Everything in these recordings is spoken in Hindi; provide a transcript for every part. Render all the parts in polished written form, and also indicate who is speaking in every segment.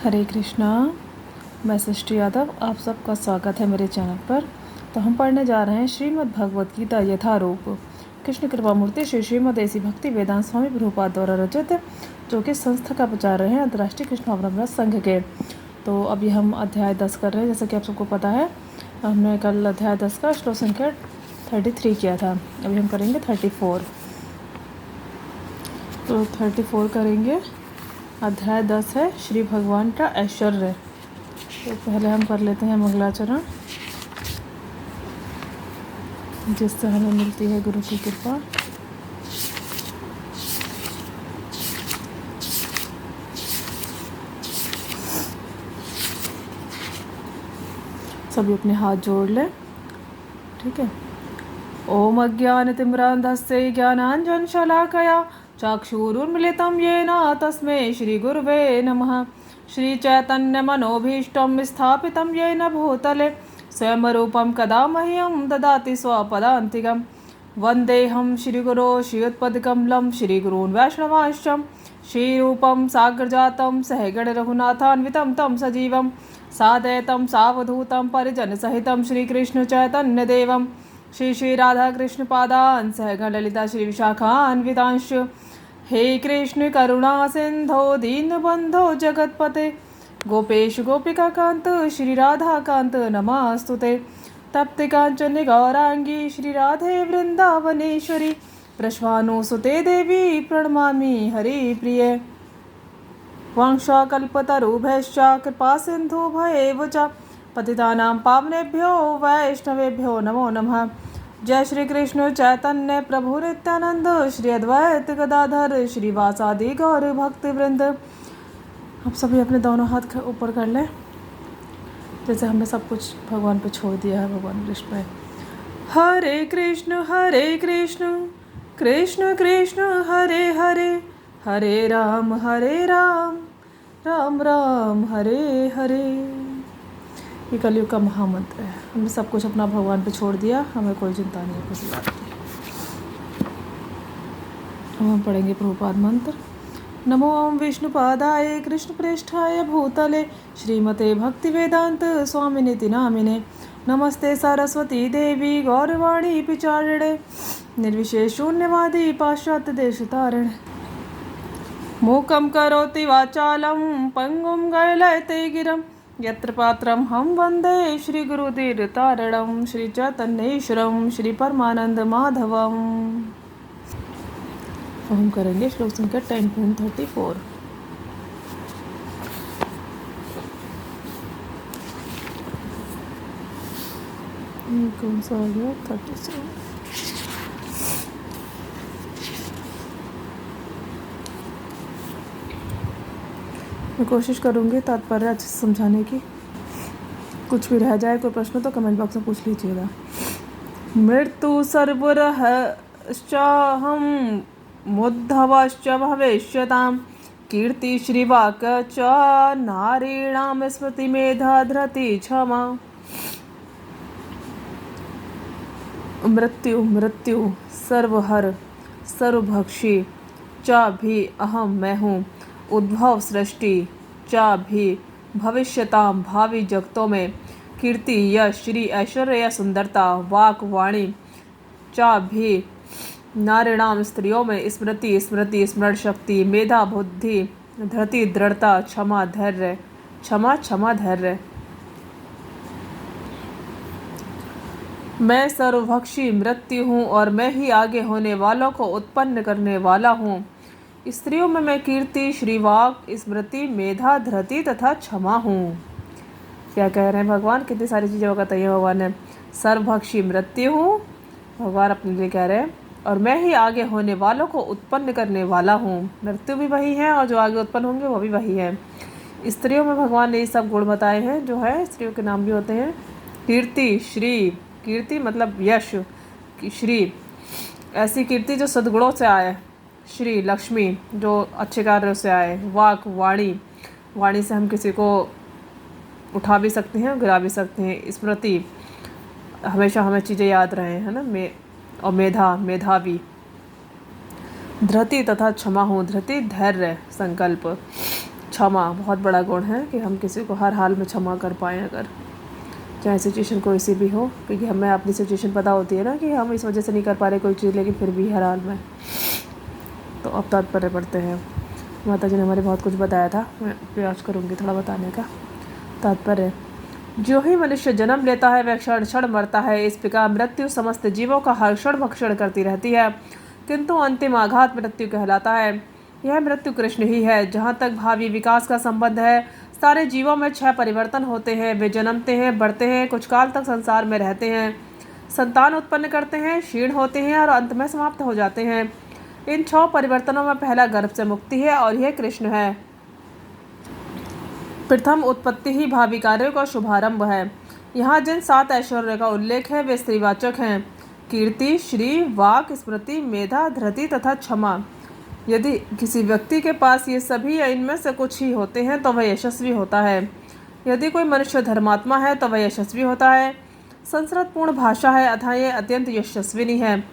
Speaker 1: हरे कृष्णा। मैं सृष्टि यादव, आप सबका स्वागत है मेरे चैनल पर। तो हम पढ़ने जा रहे हैं श्रीमद् भगवद गीता यथारूप, कृष्ण कृपा मूर्ति श्री श्रीमद ऐसी भक्ति वेदांत स्वामी प्रभुपाद द्वारा रचित, जो कि संस्था का प्रचार रहे हैं अंतर्राष्ट्रीय कृष्ण ब्रह्म संघ के। तो अभी हम अध्याय 10 कर रहे हैं। जैसा कि आप सबको पता है, हमने कल अध्याय 10 का श्लोक संख्या 33 किया था। अभी हम करेंगे 34। तो 34 करेंगे। अध्याय 10 है श्री भगवान का ऐश्वर्य। तो पहले हम कर लेते हैं मंगलाचरण, जिससे हमें मिलती है गुरु की कृपा। सभी अपने हाथ जोड़ लें, ठीक है। ओम अज्ञानतिमिरान्धस्य ज्ञानाञ्जनशलाकया चक्षुरुन्मीलितं येन तस्मै श्रीगुरुवे नमः। श्रीचैतन्यमनोभीष्टं स्थापितं येन भूतले स्वयंरूपं कदा मह्यं ददाति स्वपदान्तिकं। वन्देऽहं श्रीगुरो श्रीयुत्पदकमलं श्रीगुरून् वैष्णवांश्च श्रीरूपं साग्रजातं सहगणरघुनाथान्वितं तं सजीवं सादयतं सावधूतं परिजनसहितं श्रीकृष्णचैतन्यदेवं श्री राधा कृष्ण पादान् सहगण ललिता श्री विशाखान्वितांश। हे कृष्ण करुणा सिंधो दीनबंधो जगतपते गोपेश गोपिका कांत श्री राधा कांत नमस्तुते। तप्त कांचन गौरांगी श्री राधे वृंदावनेश्वरी प्रश्वानुसुते देवी प्रणमामि हरि प्रिये। वंशाकल्पतरुभ्यश्च कृपा सिन्धुभ्येव च पतितानां पावनेभ्यो वैष्णवेभ्यो नमो नमः। जय श्री कृष्ण चैतन्य प्रभु नित्यानंद श्री अद्वैत गदाधर श्रीवासादि गौर भक्त वृंद। आप सभी अपने दोनों हाथ ऊपर कर लें, जैसे हमने सब कुछ भगवान पे छोड़ दिया है, भगवान कृष्ण पे। हरे कृष्ण कृष्ण कृष्ण हरे हरे, हरे राम राम राम हरे हरे। ये कलयुग का महामंत्र है। हमने सब कुछ अपना भगवान पे छोड़ दिया, हमें कोई चिंता नहीं है किसी बात की। हम पढ़ेंगे प्रभुपाद मंत्र। नमो ओम विष्णुपादाय कृष्ण प्रेष्ठाय भूतले श्रीमते भक्ति वेदांत स्वामिनिति नामिने। नमस्ते सरस्वती देवी गौरवाणी पिचारिणे निर्विशेष शून्यवादी पाश्चात्य देशतारिणे। मूकं करोति वाचालं पंगुं गैलयते गिरं यत्र पात्रं हम वंदे श्री गुरुदीरतारणं श्री चैतन्येश्वरं श्री परमानंद माधवम। हम करेंगे श्लोक संख्या 10.34। कौन सा आ गया? 37। मैं कोशिश करूँगी तात्पर्य अच्छे से समझाने की। कुछ भी रह जाए, कोई प्रश्न तो कमेंट बॉक्स में पूछ लीजिएगा। मृत्यु सर्वरहश्चाहं मुद्धवश्च भविष्यतां कीर्ति श्रीवाक च नारीणां स्मृति मेधा धृति क्षमा। मृत्यु सर्वहर सर्वभक्षी च भी अहम मैं हूँ। उद्भव सृष्टि च भी भविष्यताम भावी जगतों में। कीर्ति यश श्री ऐश्वर्य या सुंदरता वाक वाणी च भी नारीणाम स्त्रियों में। स्मृति स्मरण शक्ति मेधा बुद्धि धृति दृढ़ता क्षमा धैर्य। मैं सर्वभक्षी मृत्यु हूँ और मैं ही आगे होने वालों को उत्पन्न करने वाला हूँ। स्त्रियों में मैं कीर्ति श्रीवाक स्मृति मेधा धृति तथा क्षमा हूँ। क्या कह रहे हैं भगवान? कितनी सारी चीज़ें बताई है भगवान ने। सर्वभक्षी मृत्यु हूँ, भगवान अपने लिए कह रहे हैं, और मैं ही आगे होने वालों को उत्पन्न करने वाला हूँ। मृत्यु भी वही है और जो आगे उत्पन्न होंगे वो भी वही है। स्त्रियों में भगवान ने ये सब गुण बताए हैं, जो है स्त्रियों के नाम भी होते हैं। कीर्ति श्री, कीर्ति मतलब यश, श्री ऐसी कीर्ति जो सद्गुणों से आए। श्री लक्ष्मी जो अच्छे कार्यों से आए। वाक वाणी से हम किसी को उठा भी सकते हैं, गिरा भी सकते हैं। स्मृति हमेशा हमें चीज़ें याद रहे, है ना। और मेधावी। धृति तथा क्षमा हूँ। धृति धैर्य संकल्प। क्षमा बहुत बड़ा गुण है कि हम किसी को हर हाल में क्षमा कर पाएँ, अगर चाहे सिचुएशन कोई सी भी हो, क्योंकि हमें अपनी सिचुएशन पता होती है ना कि हम इस वजह से नहीं कर पा रहे कोई चीज़, लेकिन फिर भी हर हाल में। तो अब तात्पर्य पढ़ते हैं। माता जी ने हमारे बहुत कुछ बताया था, मैं प्रयास करूँगी थोड़ा बताने का। तात्पर्य: जो ही मनुष्य जन्म लेता है वह क्षण क्षण मरता है। इस प्रकार मृत्यु समस्त जीवों का हर क्षण भक्षण करती रहती है, किंतु अंतिम आघात मृत्यु कहलाता है। यह मृत्यु कृष्ण ही है। जहाँ तक भावी विकास का संबंध है, सारे जीवों में 6 परिवर्तन होते हैं। वे जन्मते हैं, बढ़ते हैं, कुछ काल तक संसार में रहते हैं, संतान उत्पन्न करते हैं, क्षीण होते हैं और अंत में समाप्त हो जाते हैं। इन 6 परिवर्तनों में पहला गर्भ से मुक्ति है और यह कृष्ण है। प्रथम उत्पत्ति ही भावी कार्यों का शुभारंभ है। यहाँ जिन 7 ऐश्वर्य का उल्लेख है वे स्त्रीवाचक हैं: कीर्ति, श्री, वाक, स्मृति, मेधा, धृति तथा क्षमा। यदि किसी व्यक्ति के पास ये सभी या इनमें से कुछ ही होते हैं तो वह यशस्वी होता है। यदि कोई मनुष्य धर्मात्मा है तो वह यशस्वी होता है। संस्कृतपूर्ण भाषा है अतः यह अत्यंत यशस्विनी है।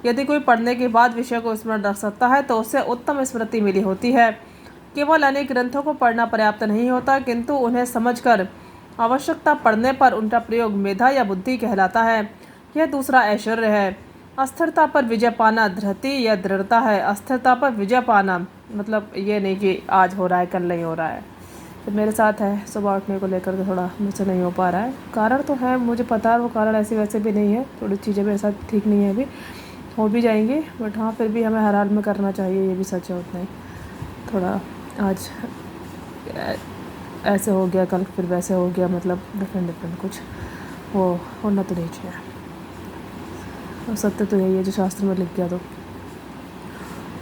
Speaker 1: यदि कोई पढ़ने के बाद विषय को स्मरण रख सकता है तो उसे उत्तम स्मृति मिली होती है। केवल अनेक ग्रंथों को पढ़ना पर्याप्त नहीं होता, किंतु उन्हें समझकर आवश्यकता पड़ने पर उनका प्रयोग मेधा या बुद्धि कहलाता है। यह दूसरा ऐश्वर्य है। अस्थिरता पर विजय पाना धृति या दृढ़ता है। अस्थिरता पर विजय पाना मतलब ये नहीं कि आज हो रहा है कल नहीं हो रहा है। तो मेरे साथ है सुबह उठने को लेकर के थोड़ा मुझसे नहीं हो पा रहा है। कारण तो है, मुझे पता है, वो कारण ऐसे वैसे भी नहीं है, थोड़ी चीज़ें मेरे साथ ठीक नहीं है, अभी हो भी जाएंगी, बट हाँ फिर भी हमें हर हाल में करना चाहिए, ये भी सच है। उतना ही थोड़ा आज ऐसे हो गया, कल फिर वैसे हो गया, मतलब डिफरेंट कुछ वो होना तो नहीं चाहिए। और सत्य तो यही है जो शास्त्र में लिख गया। तो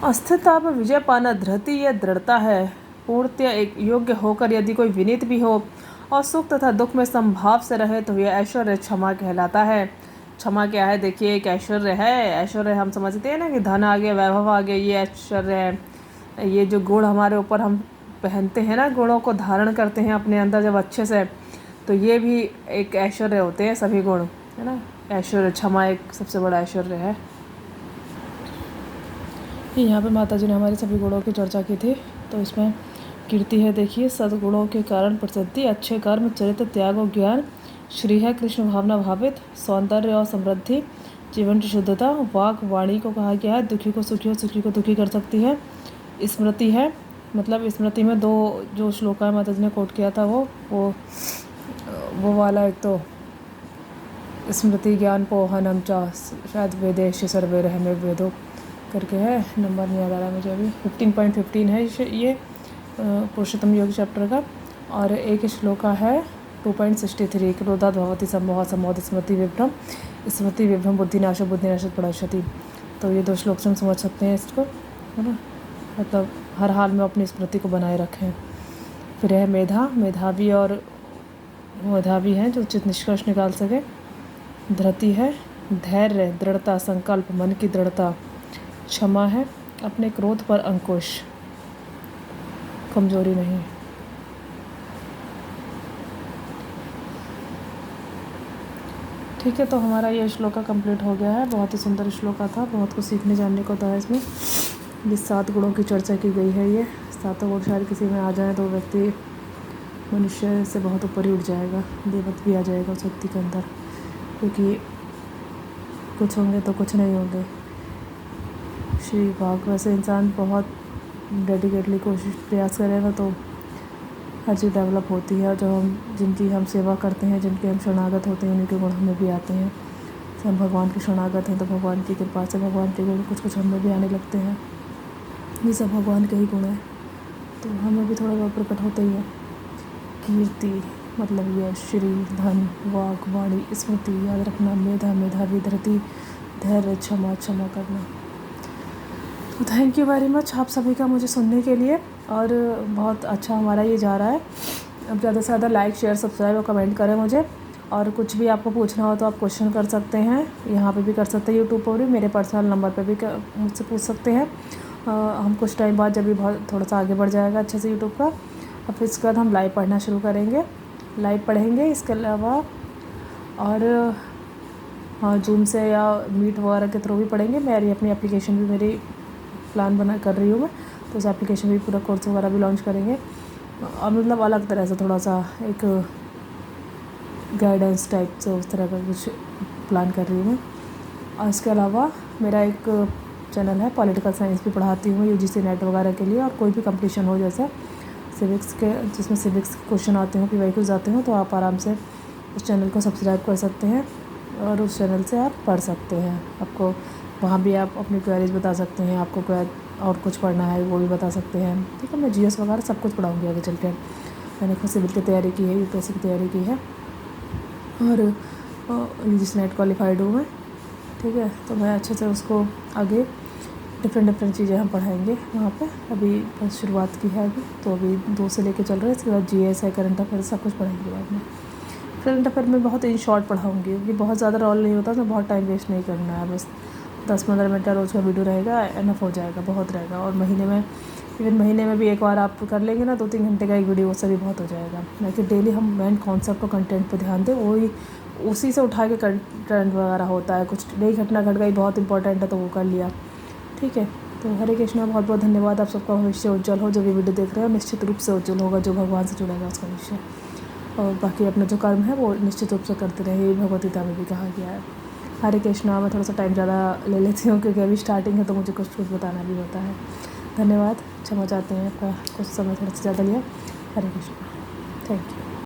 Speaker 1: अस्थिरता पर विजय पाना धृति या दृढ़ता है। पूर्णतया एक योग्य होकर यदि कोई विनीत भी हो और सुख तथा दुख में समभाव से रहे तो यह ऐश्वर्य क्षमा कहलाता है। क्षमा क्या है? देखिए, एक ऐश्वर्य है। ऐश्वर्य हम समझते हैं ना कि धन आ गया, वैभव आ गया, ये ऐश्वर्य है। ये जो गुण हमारे ऊपर हम पहनते हैं ना, गुणों को धारण करते हैं अपने अंदर जब अच्छे से, तो ये भी एक ऐश्वर्य होते हैं, सभी गुण, है ना। ऐश्वर्य, क्षमा एक सबसे बड़ा ऐश्वर्य है। यहाँ पे माता जी ने हमारे सभी गुणों की चर्चा की थी। तो इसमें कीर्ति है, देखिए, सद्गुणों के कारण प्रसिद्धि, अच्छे कर्म, चरित्र, त्याग और ज्ञान। श्री है कृष्ण भावना भावित, सौंदर्य और समृद्धि, जीवन की शुद्धता। वाक वाणी को कहा गया है, दुखी को सुखी और सुखी को दुखी कर सकती है। स्मृति है, मतलब स्मृति में 2 जो श्लोक है माता जी ने कोट किया था वो वाला, एक तो स्मृति ज्ञान पोहनम चा, शायद वेदेश सर्वे रहमे वेदो करके है, नंबर नहीं याद आ रहा मुझे अभी, 15.15 है ये पुरुषोत्तम योग चैप्टर का। और एक श्लोका है 2.63, क्रोधात् भवति सम्मोहः सम्मोहात् स्मृति विभ्रम, स्मृति विभ्रम बुद्धिनाशो बुद्धिनाशात् प्रणश्यति। तो ये 2 श्लोक से हम समझ सकते हैं इसको, है ना। मतलब हर हाल में अपनी स्मृति को बनाए रखें। फिर है मेधा, मेधावी और मेधावी हैं जो उचित निष्कर्ष निकाल सके। धृति है, धैर्य, दृढ़ता, संकल्प, मन की दृढ़ता। क्षमा है, अपने क्रोध पर अंकुश, कमजोरी नहीं। ठीक है, तो हमारा ये श्लोका कंप्लीट हो गया है। बहुत ही सुंदर श्लोका था, बहुत कुछ सीखने जानने को था इसमें। जिस 7 गुणों की चर्चा की गई है, ये 7 गुण शायद किसी में आ जाए तो व्यक्ति मनुष्य से बहुत ऊपर ही उठ जाएगा, देवत्व भी आ जाएगा उस व्यक्ति के अंदर, क्योंकि कुछ होंगे तो कुछ नहीं होंगे। श्री भाग वैसे इंसान बहुत डेडिकेटली कोशिश प्रयास करेगा तो हर चीज़ डेवलप होती है। और जो जिनकी हम सेवा करते हैं, जिनके हम शरणागत होते हैं, उनके गुण हमें भी आते हैं। जब हम भगवान के शरणागत हैं तो भगवान की कृपा से भगवान के गुण कुछ कुछ हमें भी आने लगते हैं। ये सब भगवान के ही गुण हैं, तो हमें भी थोड़ा बहुत प्रकट होते ही है। कीर्ति मतलब यश, श्री, धन, वाक, वाणी, स्मृति, याद रखना, मेधा, मेधावी, धृति, धैर्य, क्षमा, क्षमा करना। तो थैंक यू वेरी मच आप सभी का मुझे सुनने के लिए। और बहुत अच्छा हमारा ये जा रहा है। अब ज़्यादा से ज़्यादा लाइक, शेयर, सब्सक्राइब और कमेंट करें मुझे। और कुछ भी आपको पूछना हो तो आप क्वेश्चन कर सकते हैं, यहाँ पे भी कर सकते हैं, यूट्यूब पर भी, मेरे पर्सनल नंबर पे भी मुझसे पूछ सकते हैं। हम कुछ टाइम बाद जब भी बहुत थोड़ा सा आगे बढ़ जाएगा अच्छे से यूट्यूब का, और फिर इसके बाद हम लाइव पढ़ना शुरू करेंगे, लाइव पढ़ेंगे। इसके अलावा और हाँ, जूम से या मीट वगैरह के थ्रू भी पढ़ेंगे। मेरी अपनी एप्लीकेशन भी मेरी प्लान बना कर रही हूँ मैं, तो उस एप्लीकेशन भी पूरा कोर्स वगैरह भी लॉन्च करेंगे। मतलब अलग तरह से थोड़ा सा एक गाइडेंस टाइप से उस तरह का कुछ प्लान कर रही हूँ मैं। और इसके अलावा मेरा एक चैनल है, पॉलिटिकल साइंस भी पढ़ाती हूँ यूजीसी नेट वगैरह के लिए। और कोई भी कंपटीशन हो जैसे सिविक्स के, जिसमें सिविक्स के क्वेश्चन आते हैं, पीवाईक्यूज आते हैं, तो आप आराम से उस चैनल को सब्सक्राइब कर सकते हैं और उस चैनल से आप पढ़ सकते हैं। आपको वहाँ भी आप अपनी क्वेरीज बता सकते हैं, आपको और कुछ पढ़ना है वो भी बता सकते हैं। ठीक है, मैं जीएस वगैरह सब कुछ पढ़ाऊँगी आगे चल के। मैंने खुद सिविल की तैयारी की है, यूपीएससी की तैयारी की है और यूजीसी नेट क्वालिफाइड हूँ मैं। ठीक है, तो मैं अच्छे से उसको आगे डिफरेंट चीज़ें हम पढ़ाएंगे वहाँ पे। अभी बस शुरुआत की है अभी, तो अभी 2 से लेके चल रहे हैं। इसके बाद जीएस है, करंट अफेयर, सब कुछ पढ़ाएंगे बाद में। करंट अफेयर में बहुत इन शॉर्ट पढ़ाऊँगी क्योंकि बहुत ज़्यादा रोल नहीं होता, तो बहुत टाइम वेस्ट नहीं करना है। बस 10-15 मिनट का रोज़ का वीडियो रहेगा, एनफ हो जाएगा, बहुत रहेगा। और महीने में भी एक बार आप कर लेंगे ना, 2-3 घंटे का एक वीडियो, उससे भी बहुत हो जाएगा। ना कि डेली हम मेन कॉन्सेप्ट और कंटेंट पर ध्यान दें, वही उसी से उठा के कंटेंट वगैरह होता है। कुछ नई घटना घट गई, बहुत इंपॉर्टेंट है, तो वो कर लिया। ठीक है, तो हरे कृष्णा, बहुत बहुत धन्यवाद। आप सबका भविष्य उज्जवल हो, जो भी वीडियो देख रहे हो। निश्चित रूप से उज्जवल होगा, जो भगवान से जुड़ेगा उसका भविष्य। और बाकी अपना जो कर्म है वो निश्चित रूप से करते रहे, यही भगवद गीता में भी कहा गया है। हरे कृष्णा। मैं थोड़ा सा टाइम ज़्यादा ले लेती हूँ क्योंकि अभी स्टार्टिंग है, तो मुझे कुछ बताना भी होता है। धन्यवाद, क्षमा चाहते हैं आपका कुछ समय थोड़ा सा ज़्यादा लिया। हरे कृष्णा, थैंक यू।